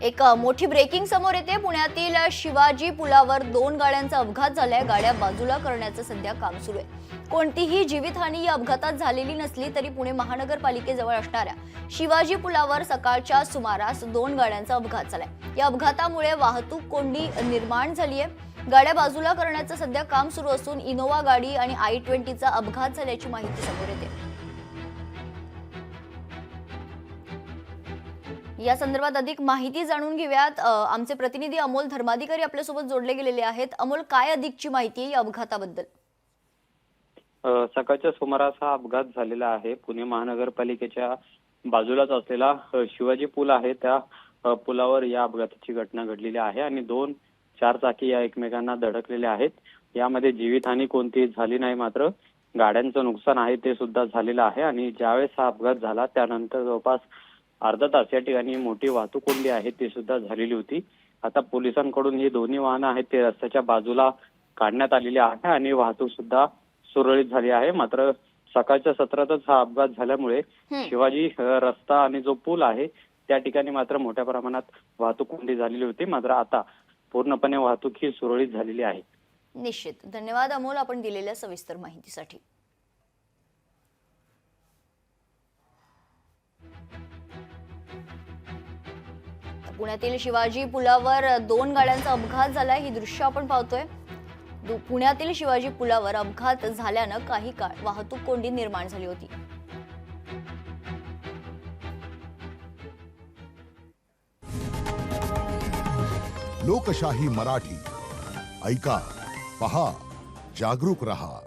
एक मोठी ब्रेकिंग समोर येते। पुण्यातील शिवाजी पुलावर 2 गाड्यांचा अपघात झालाय। गाड्या बाजूला करण्याचं सध्या काम सुरू आहे। कोणतीही जीवितहानी या अपघातात झालेली नसली तरी पुणे महानगरपालिकेजवळ असणाऱ्या शिवाजी पुलावर सकाळच्या सुमारास 2 गाड्यांचा अपघात झालाय। या अपघातामुळे वाहतूक कोंडी निर्माण झाली आहे। गाड्या बाजूला करण्याचं सध्या काम सुरू असून इनोवा गाडी आणि i20चा अपघात झाल्याची माहिती समोर येते। या संदर्भात अधिक माहिती जाणून घेऊयात। आमचे प्रतिनिधी अमोल धर्माधिकारी आपल्यासोबत जोडले गेलेले आहेत। अमोल, काय अधिकची माहिती आहे या अपघाताबद्दल? सकाळच्या सुमारास हा अपघात झालेला आहे। पुणे महानगरपालिकेच्या बाजूलाच असलेला शिवाजी पूल आहे, त्या पुलावर या अपघाताची घटना घडलेली आहे आणि 2 चारचाकी या एकमेकांना धडकलेल्या आहेत। यामध्ये जीवितहानी कोणतीही झाली नाही, मात्र गाड्यांचं नुकसान आहे ते सुद्धा झालेलं आहे। आणि ज्यावेळेस हा अपघात झाला त्यानंतर जवळपास अर्धा तास या ठिकाणी मोठी वाहतूक कोंडी आहे ती सुद्धा झालेली होती। आता पोलिसांकडून ही दोन्ही वाहनं आहेत ते रस्त्याच्या बाजूला काढण्यात आलेली आहे आणि वाहतूक सुद्धा सुरळीत झाली आहे। मात्र सकाळच्या सत्रातच हा अपघात झाल्यामुळे शिवाजी रस्ता आणि जो पूल आहे त्या ठिकाणी मात्र मोठ्या प्रमाणात वाहतूक कोंडी झालेली होती। मात्र आता पूर्णपणे वाहतूक ही सुरळीत झालेली आहे। निश्चित, धन्यवाद अमोल आपण दिलेल्या सविस्तर माहितीसाठी। पुण्यातील शिवाजी पुलावर 2 गाड्यांचा अपघात झालाय। ही दृश्य आपण पाहतोय। पुण्यातील शिवाजी पुलावर अपघात झाल्यानं काही काळ वाहतूक कोंडी निर्माण झाली होती। लोकशाही मराठी ऐका, पहा, जागरूक रहा।